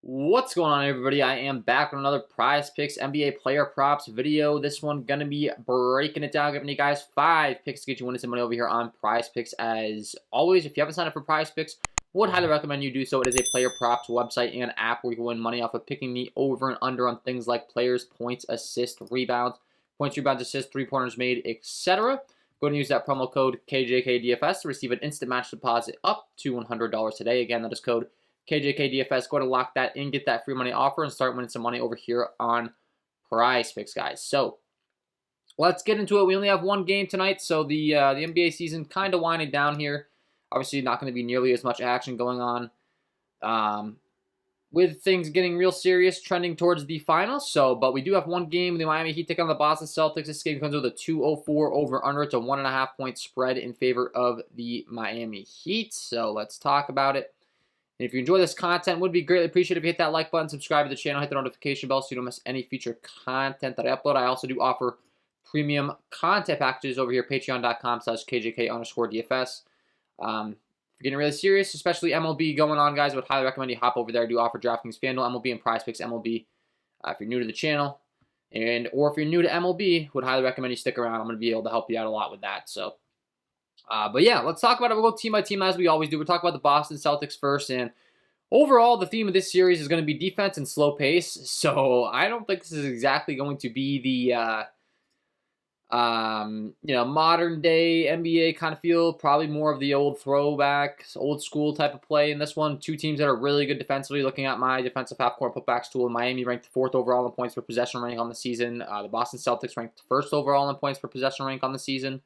What's going on, everybody? I am back with another Prize Picks NBA player props video. This one gonna be breaking it down, giving you guys 5 picks to get you winning some money over here on Prize Picks. As always, if you haven't signed up for Prize Picks, would highly recommend you do so. It is a player props website and app where you can win money off of picking the over and under on things like players, points, assists, rebounds, assists, 3-pointers made, etc. Go and use that promo code KJK DFS to receive an instant match deposit up to $100 today. Again, that is code KJK DFS. Go to lock that in, get that free money offer, and start winning some money over here on Prize Picks, guys. So let's get into it. We only have one game tonight, so the NBA season kind of winding down here. Obviously, not going to be nearly as much action going on. With things getting real serious, trending towards the finals. But we do have one game. The Miami Heat take on the Boston Celtics. This game comes with a 204 over/under. It's a 1.5-point spread in favor of the Miami Heat. So let's talk about it. And if you enjoy this content, would be greatly appreciated if you hit that like button, subscribe to the channel, hit the notification bell so you don't miss any future content that I upload. I also do offer premium content packages over here, patreon.com/KJK_DFS. If you're getting really serious, especially MLB going on, guys, I would highly recommend you hop over there. I do offer DraftKings, FanDuel, MLB, and Prizepicks MLB. If you're new to the channel, or if you're new to MLB, would highly recommend you stick around. I'm going to be able to help you out a lot with that. But yeah, let's talk about it. We'll go team by team as we always do. We'll talk about the Boston Celtics first. And overall, the theme of this series is going to be defense and slow pace. So I don't think this is exactly going to be the modern day NBA kind of feel. Probably more of the old throwback, old school type of play in this one. Two teams that are really good defensively. Looking at my defensive half-court putbacks tool, Miami ranked 4th overall in points per possession rank on the season. The Boston Celtics ranked 1st overall in points per possession rank on the season.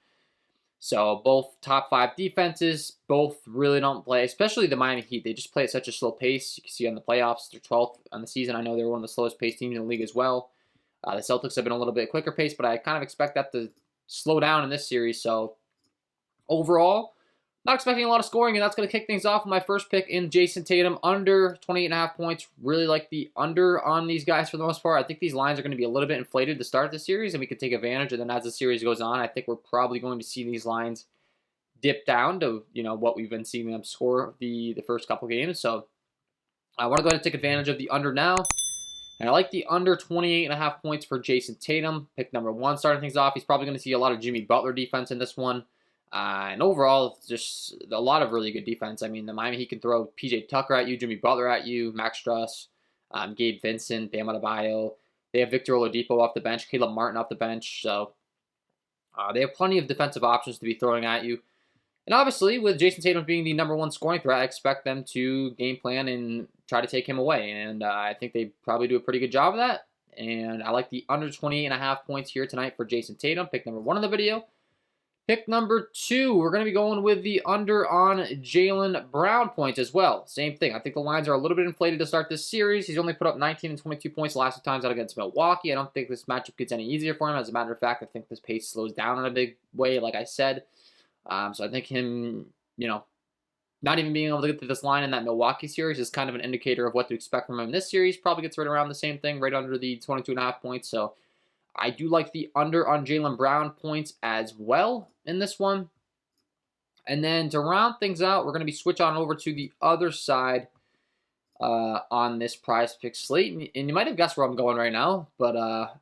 So both top 5 defenses, both really don't play, especially the Miami Heat. They just play at such a slow pace. You can see on the playoffs, they're 12th on the season. I know they're one of the slowest paced teams in the league as well. The Celtics have been a little bit quicker pace, but I kind of expect that to slow down in this series. So overall, not expecting a lot of scoring, and that's going to kick things off with my first pick in Jason Tatum, under 28.5 points. Really like the under on these guys for the most part. I think these lines are going to be a little bit inflated to start the series, and we can take advantage. And then as the series goes on, I think we're probably going to see these lines dip down to what we've been seeing them score the first couple games. So I want to go ahead and take advantage of the under now. And I like the under 28.5 points for Jason Tatum. Pick number 1, starting things off. He's probably going to see a lot of Jimmy Butler defense in this one. And overall, just a lot of really good defense. I mean, the Miami Heat can throw P.J. Tucker at you, Jimmy Butler at you, Max Struss, Gabe Vincent, Bam Adebayo. They have Victor Oladipo off the bench, Caleb Martin off the bench. So they have plenty of defensive options to be throwing at you. And obviously, with Jason Tatum being the number 1 scoring threat, I expect them to game plan and try to take him away. And I think they probably do a pretty good job of that. And I like the under 28.5 points here tonight for Jason Tatum. Pick number 1 in the video. Pick number 2, we're going to be going with the under on Jaylen Brown points as well. Same thing. I think the lines are a little bit inflated to start this series. He's only put up 19 and 22 points the last 2 times out against Milwaukee. I don't think this matchup gets any easier for him. As a matter of fact, I think this pace slows down in a big way, like I said. So I think him, not even being able to get to this line in that Milwaukee series is kind of an indicator of what to expect from him in this series. Probably gets right around the same thing, right under the 22.5 points. So I do like the under on Jaylen Brown points as well in this one. And then to round things out, we're going to be switch on over to the other side on this Prize Pick slate. And you might have guessed where I'm going right now, but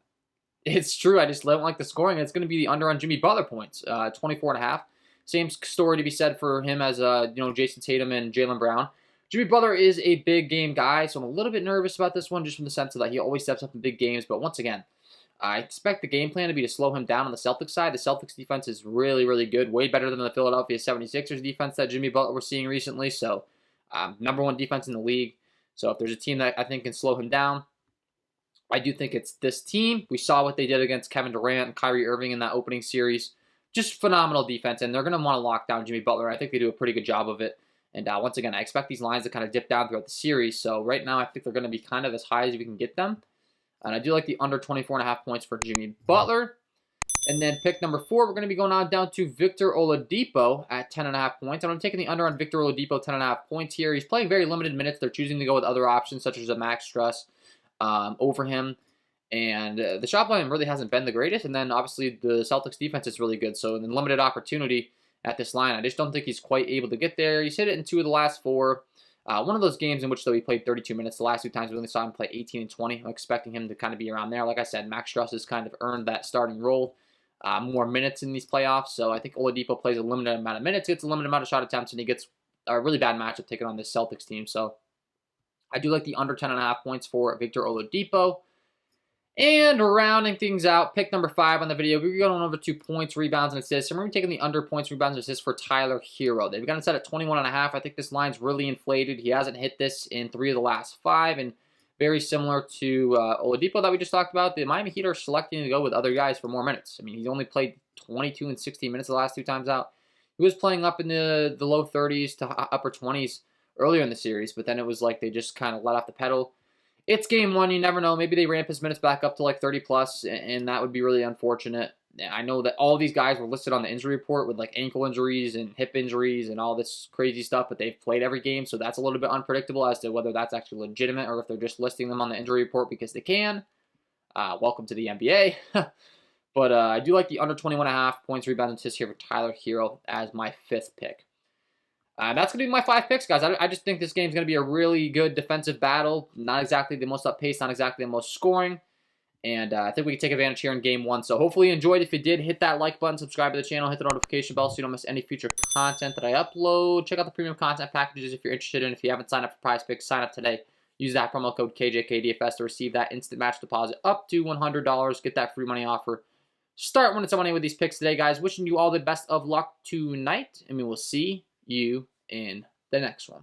it's true. I just don't like the scoring. It's going to be the under on Jimmy Butler points, 24.5. Same story to be said for him as Jason Tatum and Jaylen Brown. Jimmy Butler is a big game guy, so I'm a little bit nervous about this one just from the sense of that he always steps up in big games. But once again, I expect the game plan to be to slow him down on the Celtics side. The Celtics defense is really, really good. Way better than the Philadelphia 76ers defense that Jimmy Butler was seeing recently. So, number 1 defense in the league. So, if there's a team that I think can slow him down, I do think it's this team. We saw what they did against Kevin Durant and Kyrie Irving in that opening series. Just phenomenal defense, and they're going to want to lock down Jimmy Butler. I think they do a pretty good job of it. And once again, I expect these lines to kind of dip down throughout the series. So, right now, I think they're going to be kind of as high as we can get them. And I do like the under 24.5 points for Jimmy Butler. And then pick number 4, we're going to be going on down to Victor Oladipo at 10.5 points. And I'm taking the under on Victor Oladipo, 10.5 points here. He's playing very limited minutes. They're choosing to go with other options, such as a Max Struss over him. And the shot volume really hasn't been the greatest. And then, obviously, the Celtics defense is really good. So, in limited opportunity at this line, I just don't think he's quite able to get there. He's hit it in 2 of the last 4. One of those games in which, though, he played 32 minutes. The last 2 times we only saw him play 18 and 20. I'm expecting him to kind of be around there. Like I said, Max Struss has kind of earned that starting role, more minutes in these playoffs. So I think Oladipo plays a limited amount of minutes, gets a limited amount of shot attempts, and he gets a really bad matchup taking on this Celtics team. So I do like the under 10.5 points for Victor Oladipo. And rounding things out, pick number 5 on the video, we're going over to points, rebounds, and assists. And we're going to be taking the under points, rebounds, and assists for Tyler Hero. They've got it set at 21.5. I think this line's really inflated. He hasn't hit this in 3 of the last 5, and very similar to Oladipo that we just talked about. The Miami Heat are selecting to go with other guys for more minutes. I mean, he's only played 22 and 16 minutes the last 2 times out. He was playing up in the low 30s to upper 20s earlier in the series, but then it was like they just kind of let off the pedal. It's game 1. You never know. Maybe they ramp his minutes back up to like 30 plus, and that would be really unfortunate. I know that all these guys were listed on the injury report with like ankle injuries and hip injuries and all this crazy stuff, but they've played every game, so that's a little bit unpredictable as to whether that's actually legitimate or if they're just listing them on the injury report because they can. Welcome to the NBA. But I do like the under 21.5 points, rebounds, and assists here for Tyler Hero as my 5th pick. That's going to be my 5 picks, guys. I just think this game is going to be a really good defensive battle. Not exactly the most up-paced, not exactly the most scoring. And I think we can take advantage here in game 1. So hopefully you enjoyed. If you did, hit that like button, subscribe to the channel, hit the notification bell so you don't miss any future content that I upload. Check out the premium content packages if you're interested in. If you haven't signed up for Prizepicks, sign up today. Use that promo code KJK DFS to receive that instant match deposit up to $100. Get that free money offer. Start winning some money with these picks today, guys. Wishing you all the best of luck tonight, and we will see you in the next one.